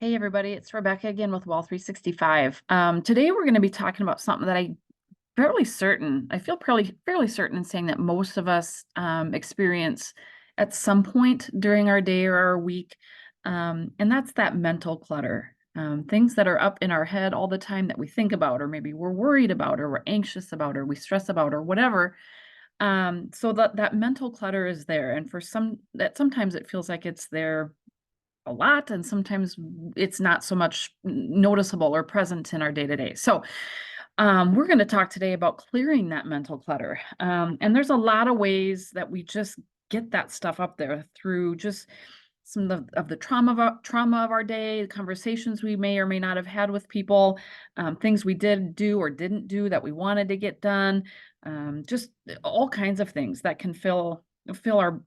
Hey everybody, it's Rebecca again with Wall 365. Today we're going to be talking about something that I feel fairly certain in saying that most of us experience at some point during our day or our week, and that's that mental clutter. Things that are up in our head all the time that we think about, or maybe we're worried about, or we're anxious about, or we stress about, or whatever. So that mental clutter is there, and sometimes it feels like it's there a lot, and sometimes it's not so much noticeable or present in our day to day. So, we're going to talk today about clearing that mental clutter. And there's a lot of ways that we just get that stuff up there through just some of the trauma of our day, conversations we may or may not have had with people, things we did do or didn't do that we wanted to get done, just all kinds of things that can fill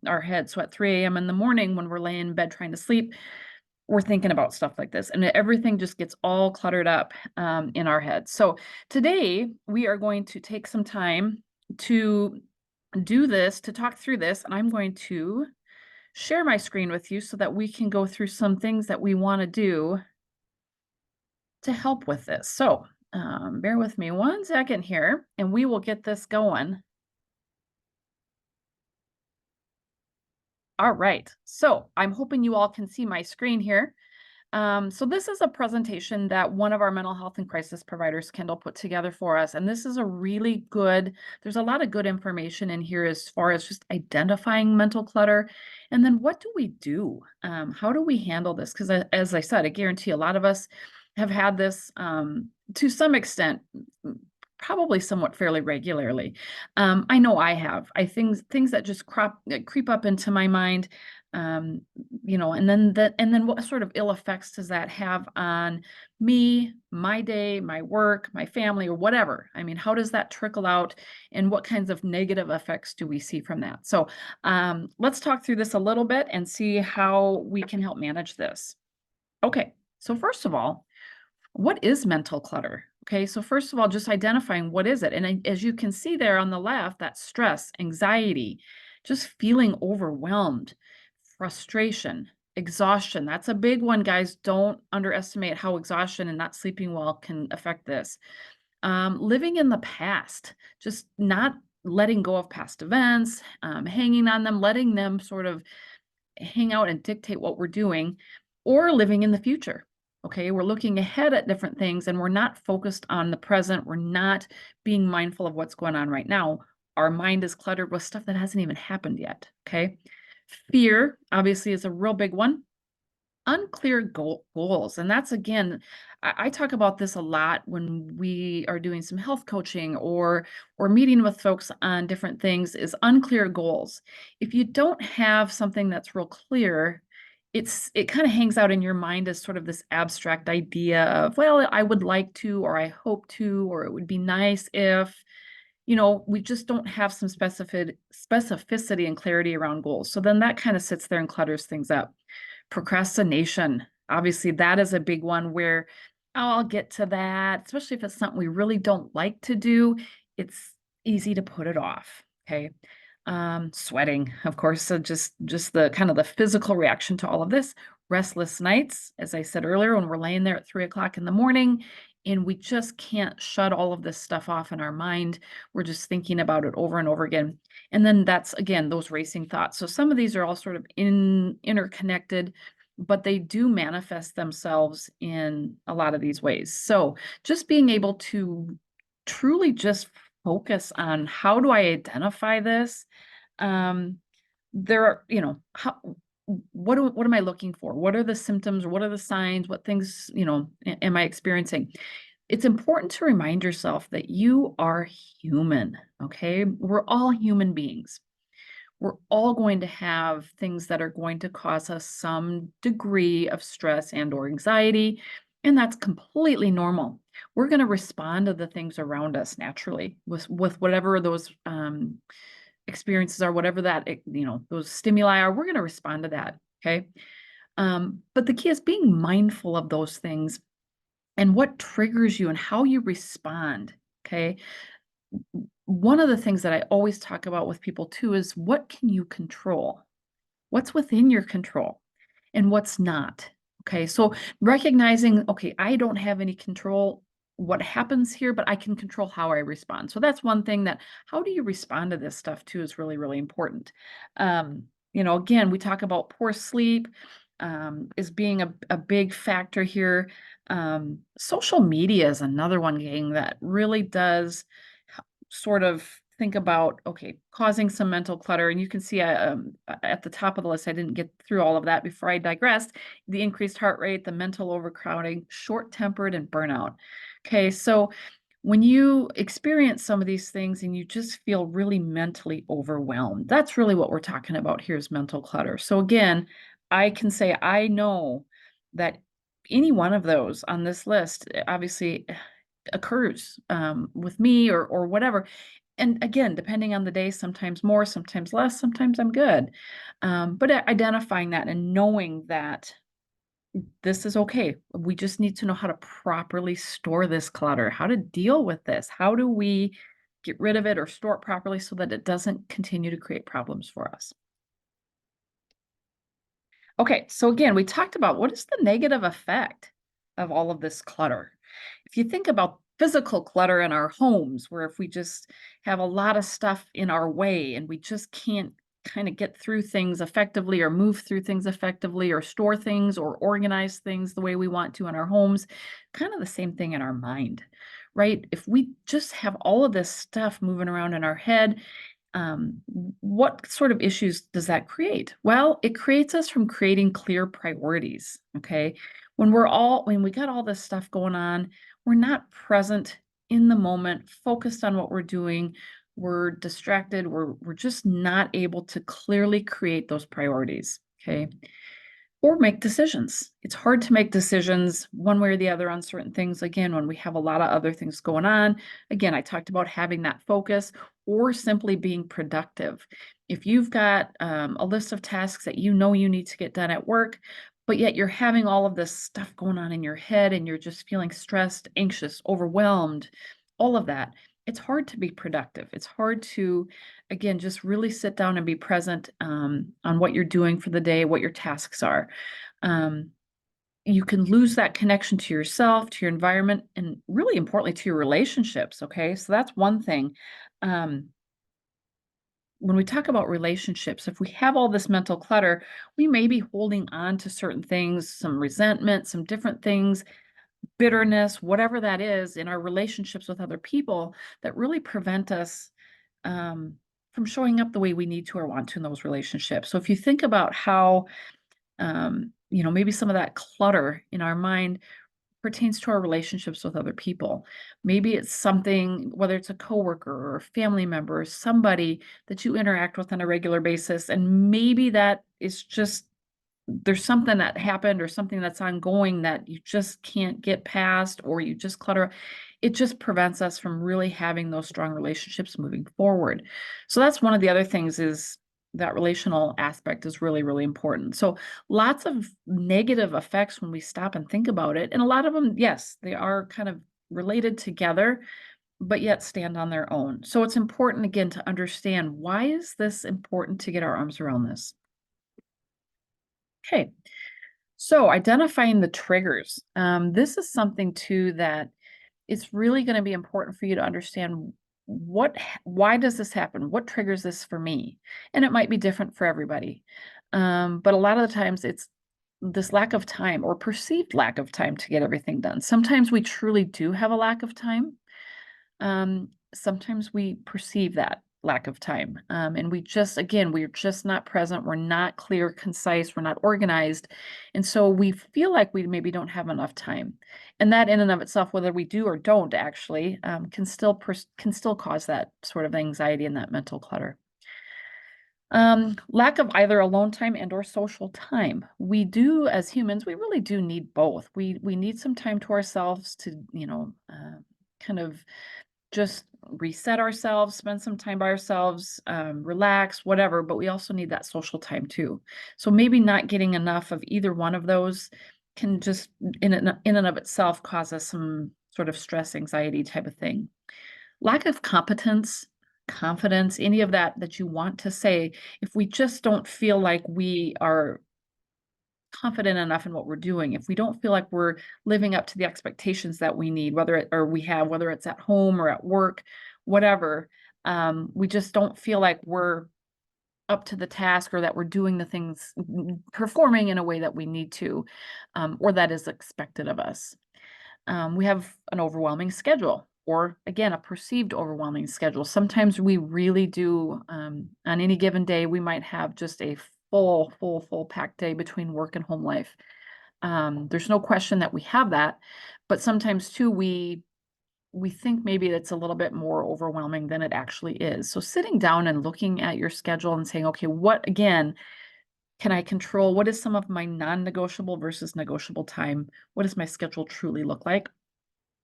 our heads. So at 3 a.m. in the morning when we're laying in bed trying to sleep, we're thinking about stuff like this, and everything just gets all cluttered up in our heads. So today we are going to take some time to do this, to talk through this, and I'm going to share my screen with you so that we can go through some things that we want to do to help with this. So bear with me 1 second here, and we will get this going. All right, so I'm hoping you all can see my screen here. So this is a presentation that one of our mental health and crisis providers, Kendall, put together for us. And this is there's a lot of good information in here as far as just identifying mental clutter. And then what do we do? How do we handle this? Because as I said, I guarantee a lot of us have had this to some extent, probably somewhat fairly regularly. I know I have. Things that just creep up into my mind, um, and then what sort of ill effects does that have on me, my day, my work, my family, or whatever? I mean, how does that trickle out, and what kinds of negative effects do we see from that? So let's talk through this a little bit and see how we can help manage this. Okay, so first of all, what is mental clutter? Okay, so first of all, just identifying what is it. And as you can see there on the left, that's stress, anxiety, just feeling overwhelmed, frustration, exhaustion. That's a big one, guys. Don't underestimate how exhaustion and not sleeping well can affect this. Living in the past, just not letting go of past events, hanging on them, letting them sort of hang out and dictate what we're doing, or living in the future. Okay, we're looking ahead at different things and we're not focused on the present. We're not being mindful of what's going on right now. Our mind is cluttered with stuff that hasn't even happened yet. Okay, fear obviously is a real big one. Unclear goals. And that's again, I talk about this a lot when we are doing some health coaching or meeting with folks on different things, is unclear goals. If you don't have something that's real clear, it kind of hangs out in your mind as sort of this abstract idea of, well, I would like to, or I hope to, or it would be nice if, we just don't have some specificity and clarity around goals. So then that kind of sits there and clutters things up. Procrastination. Obviously, that is a big one where, "Oh, I'll get to that," especially if it's something we really don't like to do. It's easy to put it off. Okay. Sweating, of course. So just the kind of the physical reaction to all of this. Restless nights, as I said earlier, when we're laying there at 3 o'clock in the morning and we just can't shut all of this stuff off in our mind. We're just thinking about it over and over again. And then that's again those racing thoughts. So some of these are all sort of interconnected, but they do manifest themselves in a lot of these ways. So just being able to truly just focus on, how do I identify this? Um, there are, what am I looking for? What are the symptoms? What are the signs? What things, am I experiencing? It's important to remind yourself that you are human, okay? We're all human beings. We're all going to have things that are going to cause us some degree of stress and or anxiety, and that's completely normal. We're going to respond to the things around us naturally with whatever those experiences are, whatever that, those stimuli are. We're going to respond to that, okay? But the key is being mindful of those things and what triggers you and how you respond, okay? One of the things that I always talk about with people too is, what can you control? What's within your control and what's not? Okay, so recognizing, okay, I don't have any control what happens here, but I can control how I respond. So that's one thing that how do you respond to this stuff too is really, really important. Again, we talk about poor sleep is being a big factor here. Social media is another one, gang, that really does sort of think about, okay, causing some mental clutter. And you can see at the top of the list, I didn't get through all of that before I digressed. The increased heart rate, the mental overcrowding, short-tempered, and burnout. Okay, so when you experience some of these things and you just feel really mentally overwhelmed, that's really what we're talking about here is mental clutter. So again, I can say I know that any one of those on this list obviously occurs with me or whatever. And again, depending on the day, sometimes more, sometimes less, sometimes I'm good. But identifying that and knowing that this is okay. We just need to know how to properly store this clutter, how to deal with this. How do we get rid of it or store it properly so that it doesn't continue to create problems for us? Okay, so again, we talked about what is the negative effect of all of this clutter. If you think about physical clutter in our homes, where if we just have a lot of stuff in our way and we just can't kind of get through things effectively or move through things effectively or store things or organize things the way we want to in our homes, kind of the same thing in our mind, right? If we just have all of this stuff moving around in our head, what sort of issues does that create? Well, it creates us from creating clear priorities. Okay. When we got all this stuff going on, we're not present in the moment, focused on what we're doing. We're distracted. We're just not able to clearly create those priorities. Okay. Or make decisions. It's hard to make decisions one way or the other on certain things. Again, when we have a lot of other things going on. Again, I talked about having that focus or simply being productive. If you've got a list of tasks that you know you need to get done at work, but yet you're having all of this stuff going on in your head and you're just feeling stressed, anxious, overwhelmed, all of that, it's hard to be productive. It's hard to, again, just really sit down and be present on what you're doing for the day, what your tasks are. Um, you can lose that connection to yourself, to your environment, and really importantly, to your relationships. Okay. So that's one thing. Um, when we talk about relationships, if we have all this mental clutter, we may be holding on to certain things, some resentment, some different things, bitterness, whatever that is in our relationships with other people that really prevent us um, from showing up the way we need to or want to in those relationships. So if you think about how, maybe some of that clutter in our mind pertains to our relationships with other people. Maybe it's something, whether it's a coworker or a family member or somebody that you interact with on a regular basis, and maybe that is just there's something that happened or something that's ongoing that you just can't get past or you just clutter. It just prevents us from really having those strong relationships moving forward. So that's one of the other things is that relational aspect is really, really important. So lots of negative effects when we stop and think about it. And a lot of them, yes, they are kind of related together, but yet stand on their own. So it's important again to understand why is this important to get our arms around this? Okay. So identifying the triggers. This is something too that it's really going to be important for you to understand why does this happen? What triggers this for me? And it might be different for everybody. But a lot of the times it's this lack of time or perceived lack of time to get everything done. Sometimes we truly do have a lack of time. Sometimes we perceive that lack of time. And we're just not present. We're not clear, concise, we're not organized. And so we feel like we maybe don't have enough time. And that in and of itself, whether we do or don't actually, can still cause that sort of anxiety and that mental clutter. Lack of either alone time and or social time. We do, as humans, we really do need both. We need some time to ourselves to, kind of just reset ourselves, spend some time by ourselves, relax, whatever, but we also need that social time too. So maybe not getting enough of either one of those can just in and of itself cause us some sort of stress, anxiety type of thing. Lack of competence, confidence, any of that you want to say, if we just don't feel like we are confident enough in what we're doing, if we don't feel like we're living up to the expectations that we need, whether it's at home or at work, whatever, we just don't feel like we're up to the task or that we're doing the things, performing in a way that we need to, or that is expected of us. We have an overwhelming schedule, or again, a perceived overwhelming schedule. Sometimes we really do, on any given day, we might have just a full packed day between work and home life. There's no question that we have that, but sometimes too, we think maybe it's a little bit more overwhelming than it actually is. So sitting down and looking at your schedule and saying, okay, what again can I control? What is some of my non-negotiable versus negotiable time? What does my schedule truly look like?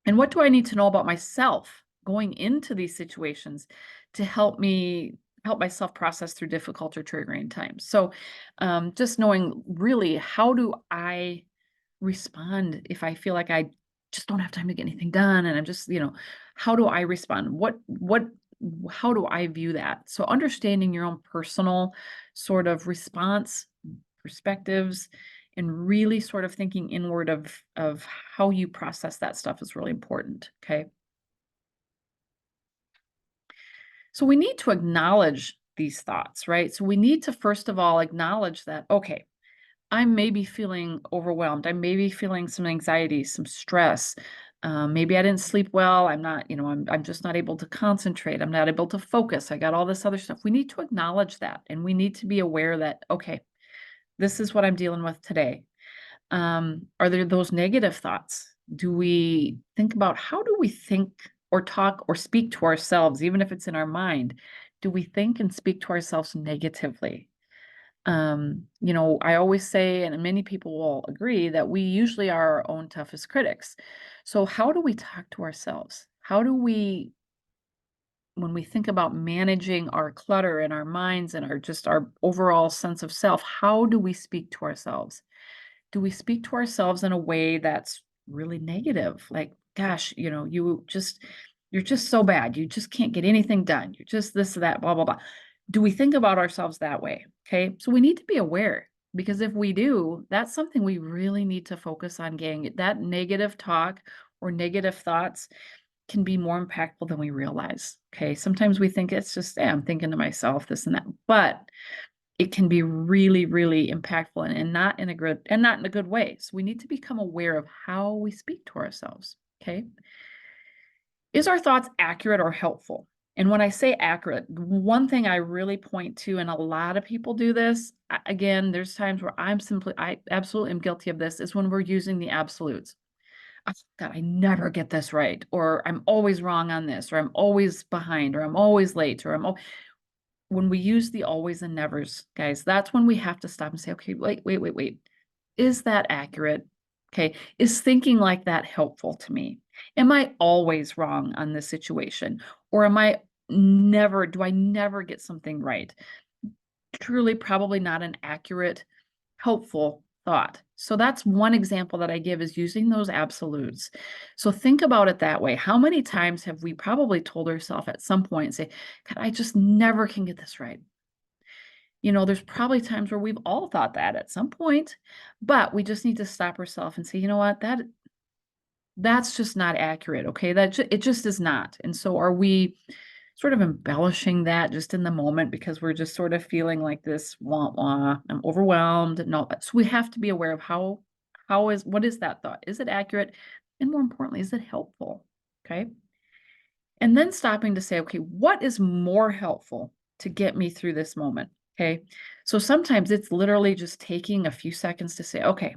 And what do I need to know about myself going into these situations to help myself process through difficult or triggering times? So just knowing really, how do I respond if I feel like I just don't have time to get anything done and I'm just, how do I respond? How do I view that? So understanding your own personal sort of response, perspectives, and really sort of thinking inward of how you process that stuff is really important, okay? So we need to acknowledge these thoughts, right? So we need to first of all acknowledge that, okay, I may be feeling overwhelmed. I may be feeling some anxiety, some stress. Maybe I didn't sleep well. I'm not, I'm just not able to concentrate. I'm not able to focus. I got all this other stuff. We need to acknowledge that, and we need to be aware that, okay, this is what I'm dealing with today. Are there those negative thoughts? Do we think about, how do we think or talk or speak to ourselves, even if it's in our mind? Do we think and speak to ourselves negatively? I always say, and many people will agree, that we usually are our own toughest critics. So how do we talk to ourselves? How do we, when we think about managing our clutter in our minds and our overall sense of self, how do we speak to ourselves? Do we speak to ourselves in a way that's really negative? Like, gosh, you're just so bad. You just can't get anything done. You're just this, that, blah, blah, blah. Do we think about ourselves that way? Okay. So we need to be aware, because if we do, that's something we really need to focus on getting. That negative talk or negative thoughts can be more impactful than we realize. Okay. Sometimes we think it's just, I'm thinking to myself, this and that, but it can be really, really impactful, and not in a good way. So we need to become aware of how we speak to ourselves. Okay. Is our thoughts accurate or helpful? And when I say accurate, one thing I really point to, and a lot of people do this, again, there's times where I absolutely am guilty of this, is when we're using the absolutes. "Oh, God, I never get this right, or I'm always wrong on this, or I'm always behind, or I'm always late, or when we use the always and nevers, guys, that's when we have to stop and say, okay, wait. Is that accurate? Okay. Is thinking like that helpful to me? Am I always wrong on this situation? Or do I never get something right? Truly, probably not an accurate, helpful thought. So that's one example that I give, is using those absolutes. So think about it that way. How many times have we probably told ourselves at some point, say, God, I just never can get this right? There's probably times where we've all thought that at some point, but we just need to stop ourselves and say, you know what, that's just not accurate. Okay. It just is not. And so are we sort of embellishing that just in the moment because we're just sort of feeling like this, wah, wah, I'm overwhelmed. No, so we have to be aware of what is that thought? Is it accurate? And more importantly, is it helpful? Okay. And then stopping to say, okay, what is more helpful to get me through this moment? Okay. So sometimes it's literally just taking a few seconds to say, okay,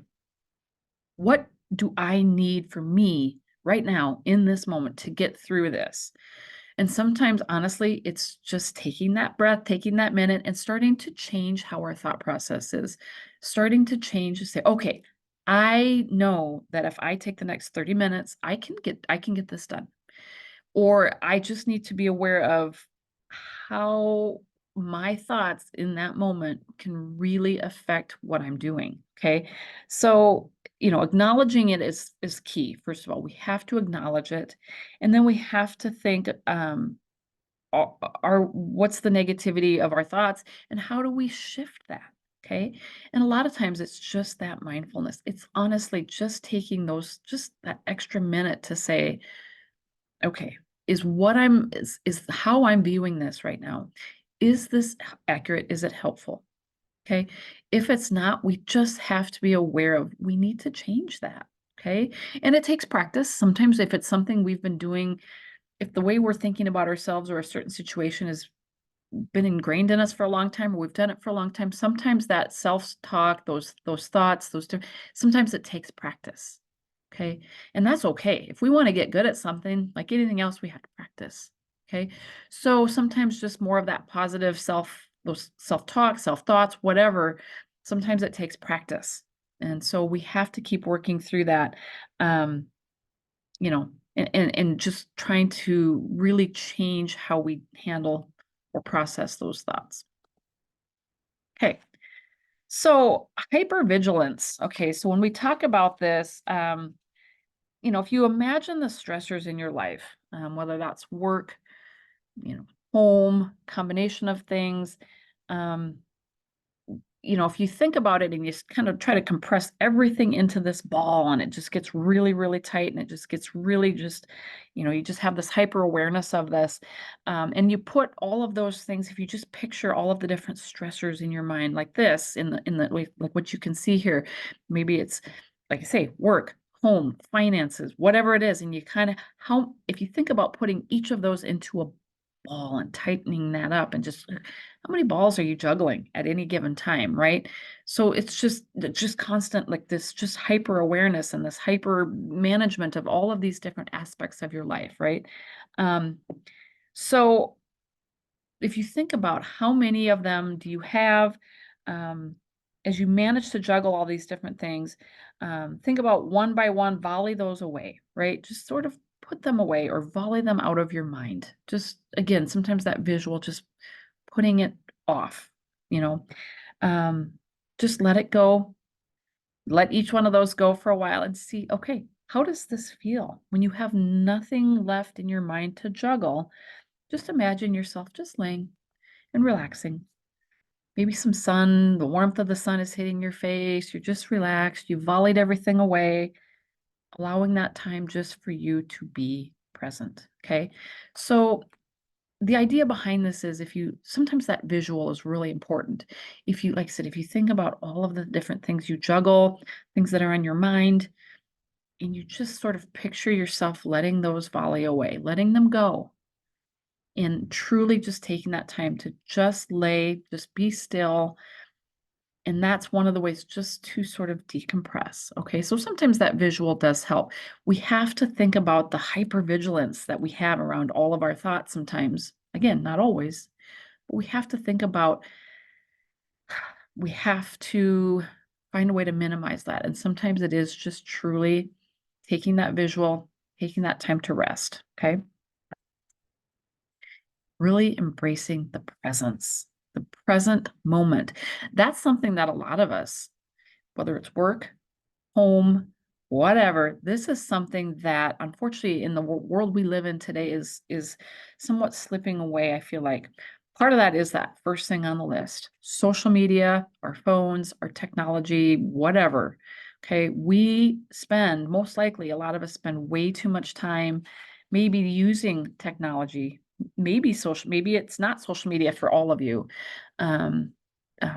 what do I need for me right now in this moment to get through this? And sometimes, honestly, it's just taking that breath, taking that minute, and starting to change how our thought process is. Starting to change to say, okay, I know that if I take the next 30 minutes, I can get this done. Or I just need to be aware of how my thoughts in that moment can really affect what I'm doing. Okay. So, acknowledging it is key. First of all, we have to acknowledge it. And then we have to think, what's the negativity of our thoughts, and how do we shift that? Okay. And a lot of times it's just that mindfulness. It's honestly just taking just that extra minute to say, okay, is how I'm viewing this right now. Is this accurate? Is it helpful? Okay. If it's not, we just have to be aware of we need to change that. Okay. And it takes practice. Sometimes if it's something we've been doing, if the way we're thinking about ourselves or a certain situation has been ingrained in us for a long time, or we've done it for a long time, sometimes that self-talk, those thoughts, sometimes it takes practice. Okay. And that's okay. If we want to get good at something, like anything else, we have to practice. Okay. So sometimes just more of that positive those self-talk, self-thoughts, whatever, sometimes it takes practice. And so we have to keep working through that. Um, you know, and just trying to really change how we handle or process those thoughts. Okay. So hypervigilance. Okay. So when we talk about this, if you imagine the stressors in your life, whether that's work, home, combination of things, um, if you think about it and you kind of try to compress everything into this ball and it just gets really, really tight and it just gets really you just have this hyper awareness of this. And you put all of those things, if you just picture all of the different stressors in your mind like this, in the like what you can see here, maybe it's like I say, work, home, finances, whatever it is. And you kind of if you think about putting each of those into a ball and tightening that up and just how many balls are you juggling at any given time, right? So it's just constant, like this, just hyper awareness and this hyper management of all of these different aspects of your life, right? Um, so if you think about how many of them do you have, um, as you manage to juggle all these different things, think about one by one, volley those away, right? Just sort of put them away or volley them out of your mind. Just again, sometimes that visual, just putting it off, you know, um, just let it go. Let each one of those go for a while and see, okay, how does this feel when you have nothing left in your mind to juggle? Just imagine yourself just laying and relaxing. Maybe some sun, the warmth of the sun is hitting your face. You're just relaxed. You volleyed everything away, allowing that time just for you to be present. Okay. So the idea behind this is sometimes that visual is really important. If you, like I said, if you think about all of the different things you juggle, things that are on your mind, and you just sort of picture yourself letting those volley away, letting them go, and truly just taking that time to just lay, just be still. And that's one of the ways just to sort of decompress. Okay. So sometimes that visual does help. We have to think about the hypervigilance that we have around all of our thoughts sometimes. Again, not always, but we have to think about, we have to find a way to minimize that. And sometimes it is just truly taking that visual, taking that time to rest. Okay. Really embracing the presence, the present moment. That's something that a lot of us, whether it's work, home, whatever. This is something that unfortunately in the world we live in today is somewhat slipping away, I feel like. Part of that is that first thing on the list. Social media, our phones, our technology, whatever. Okay, most likely a lot of us spend way too much time maybe using technology, maybe it's not social media for all of you. Um,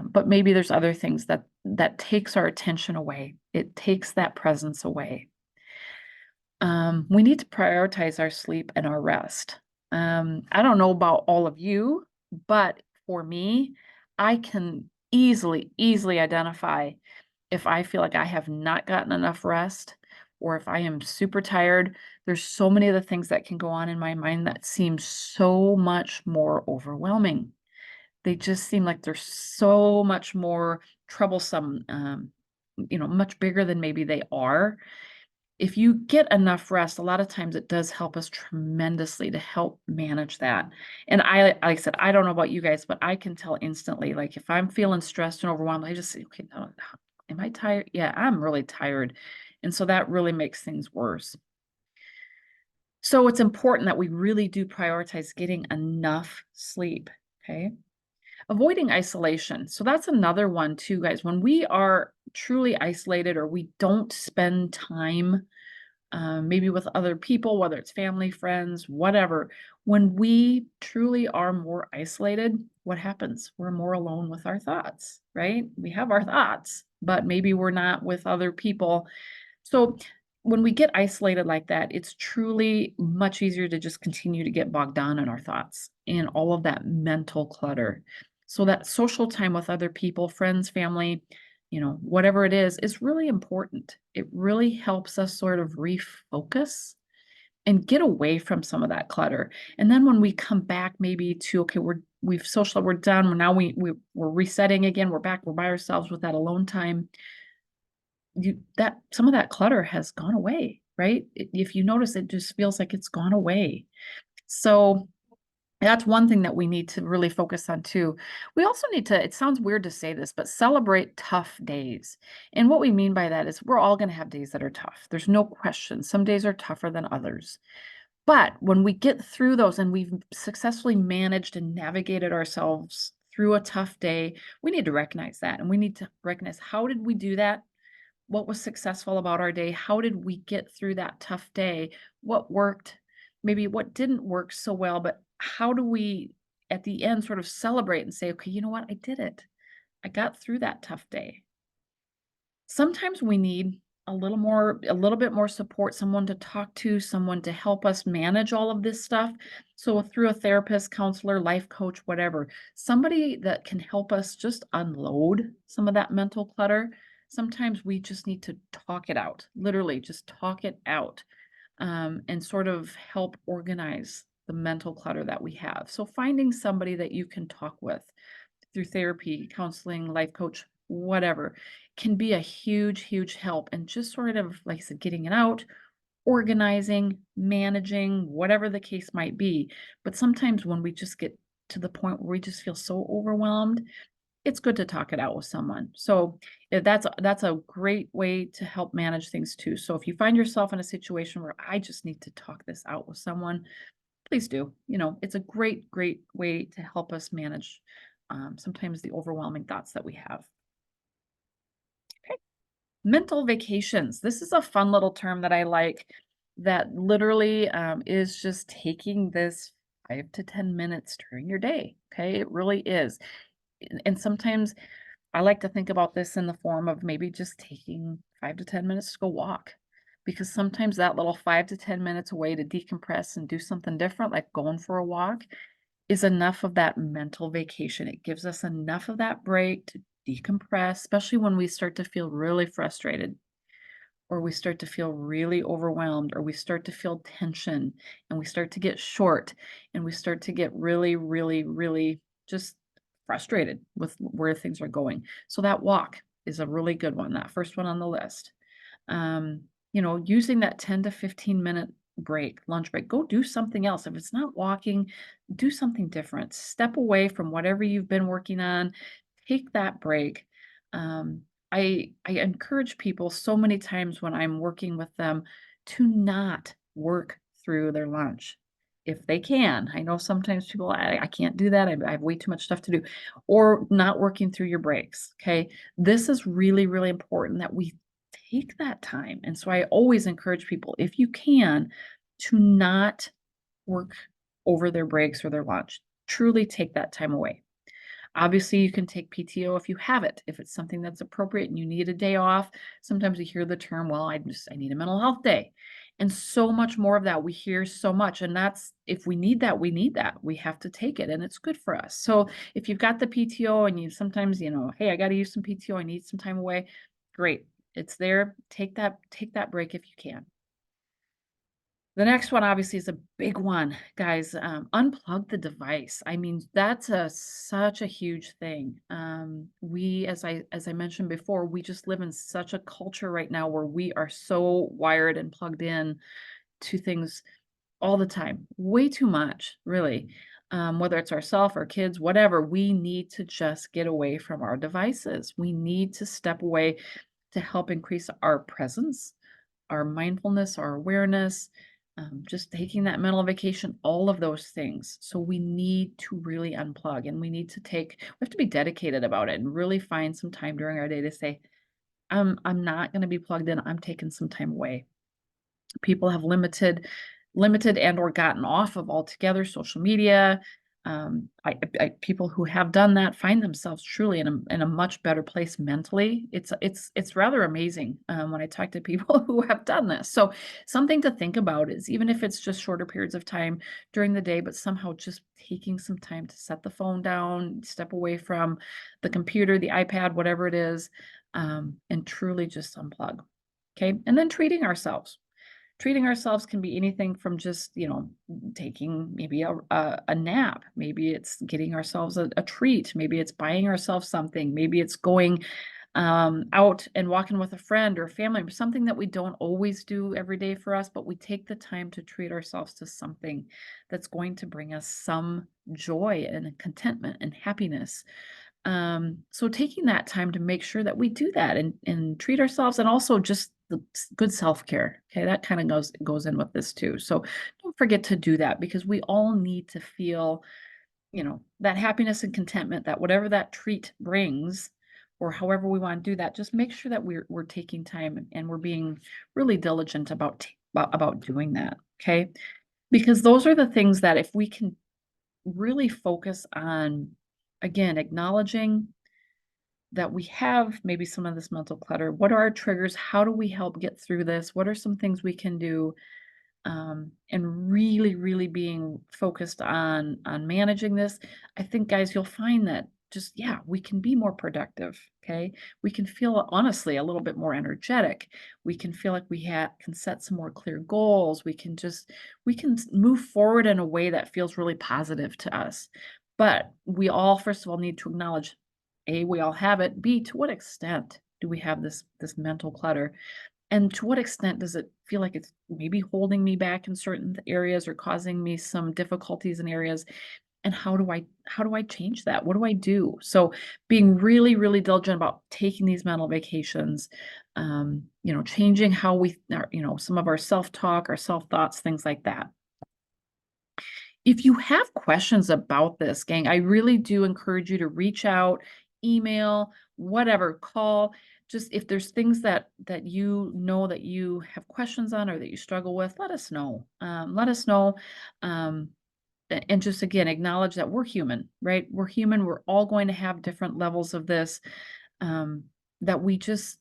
but maybe there's other things that takes our attention away. It takes that presence away. We need to prioritize our sleep and our rest. I don't know about all of you, but for me, I can easily identify if I feel like I have not gotten enough rest or if I am super tired. There's so many other things that can go on in my mind that seem so much more overwhelming. They just seem like they're so much more troublesome, much bigger than maybe they are. If you get enough rest, a lot of times it does help us tremendously to help manage that. And like I said, I don't know about you guys, but I can tell instantly, like if I'm feeling stressed and overwhelmed, I just say, okay, no, am I tired? Yeah, I'm really tired. And so that really makes things worse. So it's important that we really do prioritize getting enough sleep. Okay. Avoiding isolation. So that's another one too, guys. When we are truly isolated or we don't spend time maybe with other people, whether it's family, friends, whatever. When we truly are more isolated, what happens? We're more alone with our thoughts, right? We have our thoughts, but maybe we're not with other people. So when we get isolated like that, it's truly much easier to just continue to get bogged down in our thoughts and all of that mental clutter. So that social time with other people, friends, family, whatever it is really important. It really helps us sort of refocus and get away from some of that clutter. And then when we come back maybe to, okay, we've social, we're done. We're resetting again. We're back. We're by ourselves with that alone time. That some of that clutter has gone away, right? If you notice, it just feels like it's gone away. So that's one thing that we need to really focus on too. We also need to, it sounds weird to say this, but celebrate tough days. And what we mean by that is we're all going to have days that are tough. There's no question. Some days are tougher than others. But when we get through those and we've successfully managed and navigated ourselves through a tough day, we need to recognize that. And we need to recognize, how did we do that? What was successful about our day? How did we get through that tough day? What worked? Maybe what didn't work so well, but how do we at the end sort of celebrate and say, okay, you know what? I did it. I got through that tough day. Sometimes we need a little bit more support, someone to talk to, someone to help us manage all of this stuff. So through a therapist, counselor, life coach, whatever, somebody that can help us just unload some of that mental clutter. Sometimes we just need to talk it out, literally just talk it out, and sort of help organize the mental clutter that we have. So finding somebody that you can talk with through therapy, counseling, life coach, whatever, can be a huge, huge help. And just sort of, like I said, getting it out, organizing, managing, whatever the case might be. But sometimes when we just get to the point where we just feel so overwhelmed, it's good to talk it out with someone. So that's a great way to help manage things too. So if you find yourself in a situation where I just need to talk this out with someone, please do. It's a great, great way to help us manage sometimes the overwhelming thoughts that we have. Okay. Mental vacations. This is a fun little term that I like, that literally is just taking this 5 to 10 minutes during your day. Okay. It really is. And sometimes I like to think about this in the form of maybe just taking 5 to 10 minutes to go walk. Because sometimes that little 5 to 10 minutes away to decompress and do something different, like going for a walk, is enough of that mental vacation. It gives us enough of that break to decompress, especially when we start to feel really frustrated, or we start to feel really overwhelmed, or we start to feel tension, and we start to get short, and we start to get really, really, really just frustrated with where things are going. So that walk is a really good one, that first one on the list. um, using that 10 to 15-minute break, lunch break, go do something else. If it's not walking, do something different. Step away from whatever you've been working on. Take that break. Um, I encourage people so many times when I'm working with them to not work through their lunch. If they can. I know sometimes people, I can't do that. I have way too much stuff to do. Or not working through your breaks. Okay. This is really, really important that we take that time. And so I always encourage people, if you can, to not work over their breaks or their lunch. Truly take that time away. Obviously, you can take PTO if you have it, if it's something that's appropriate and you need a day off. Sometimes we hear the term, well, I need a mental health day. And so much more of that. We hear so much. And that's, if we need that, we need that. We have to take it and it's good for us. So if you've got the PTO and you sometimes, hey, I got to use some PTO, I need some time away. Great. It's there. Take that break if you can. The next one obviously is a big one, guys. Unplug the device. I mean, that's such a huge thing. We, as I mentioned before, we just live in such a culture right now where we are so wired and plugged in to things all the time, way too much, really. Whether it's ourselves, our kids, whatever, we need to just get away from our devices. We need to step away to help increase our presence, our mindfulness, our awareness, just taking that mental vacation, all of those things. So we need to really unplug and we have to be dedicated about it and really find some time during our day to say, I'm not going to be plugged in. I'm taking some time away. People have limited and or gotten off of altogether social media. People who have done that find themselves truly in a much better place mentally. It's rather amazing when I talk to people who have done this. So something to think about is even if it's just shorter periods of time during the day, but somehow just taking some time to set the phone down, step away from the computer, the iPad, whatever it is, and truly just unplug. Okay, and then treating ourselves can be anything from just, taking maybe a nap. Maybe it's getting ourselves a treat. Maybe it's buying ourselves something. Maybe it's going out and walking with a friend or family, something that we don't always do every day for us, but we take the time to treat ourselves to something that's going to bring us some joy and contentment and happiness. So taking that time to make sure that we do that and treat ourselves and also just the good self-care. Okay, that kind of goes in with this too. So don't forget to do that because we all need to feel, that happiness and contentment that whatever that treat brings or however we want to do that, just make sure that we're taking time and we're being really diligent about doing that. Okay? Because those are the things that if we can really focus on, again, acknowledging that we have maybe some of this mental clutter. What are our triggers? How do we help get through this? What are some things we can do? And really, really being focused on managing this. I think, guys, you'll find that just yeah, we can be more productive. Okay, we can feel honestly a little bit more energetic. We can feel like can set some more clear goals. We can move forward in a way that feels really positive to us. But we all, first of all, need to acknowledge A, we all have it. B, to what extent do we have this mental clutter? And to what extent does it feel like it's maybe holding me back in certain areas or causing me some difficulties in areas? And how do I change that? What do I do? So being really, really diligent about taking these mental vacations, changing how we are, some of our self-talk, our self-thoughts, things like that. If you have questions about this, gang, I really do encourage you to reach out, email, whatever, call. Just if there's things that you know that you have questions on or that you struggle with, let us know. Let us know. Um, and just again, acknowledge that we're human, right? We're human. We're all going to have different levels of this. Um, that we just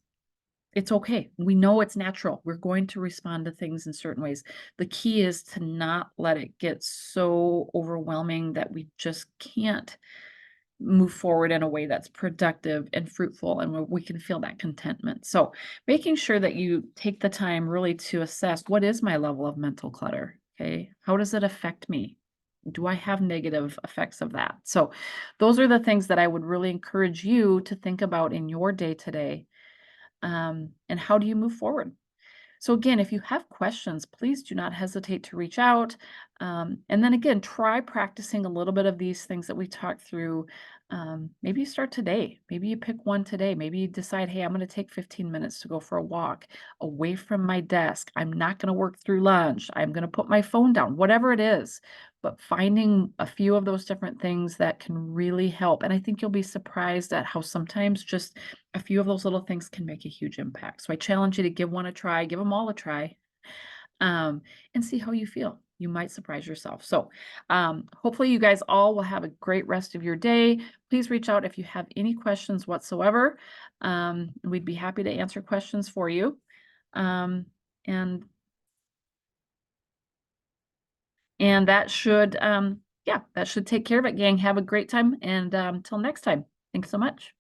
it's okay. We know it's natural. We're going to respond to things in certain ways. The key is to not let it get so overwhelming that we just can't move forward in a way that's productive and fruitful and where we can feel that contentment. So, making sure that you take the time really to assess what is my level of mental clutter? Okay. How does it affect me? Do I have negative effects of that? So, those are the things that I would really encourage you to think about in your day to day, and how do you move forward? So again, if you have questions, please do not hesitate to reach out. And then again, try practicing a little bit of these things that we talked through. Maybe you start today. Maybe you pick one today. Maybe you decide, hey, I'm going to take 15 minutes to go for a walk away from my desk. I'm not going to work through lunch. I'm going to put my phone down, whatever it is. But finding a few of those different things that can really help. And I think you'll be surprised at how sometimes just a few of those little things can make a huge impact. So I challenge you to give one a try, give them all a try, and see how you feel. You might surprise yourself. So hopefully you guys all will have a great rest of your day. Please reach out if you have any questions whatsoever. We'd be happy to answer questions for you. Um, and and that should yeah, that should take care of it, gang. Have a great time and until next time. Thanks so much.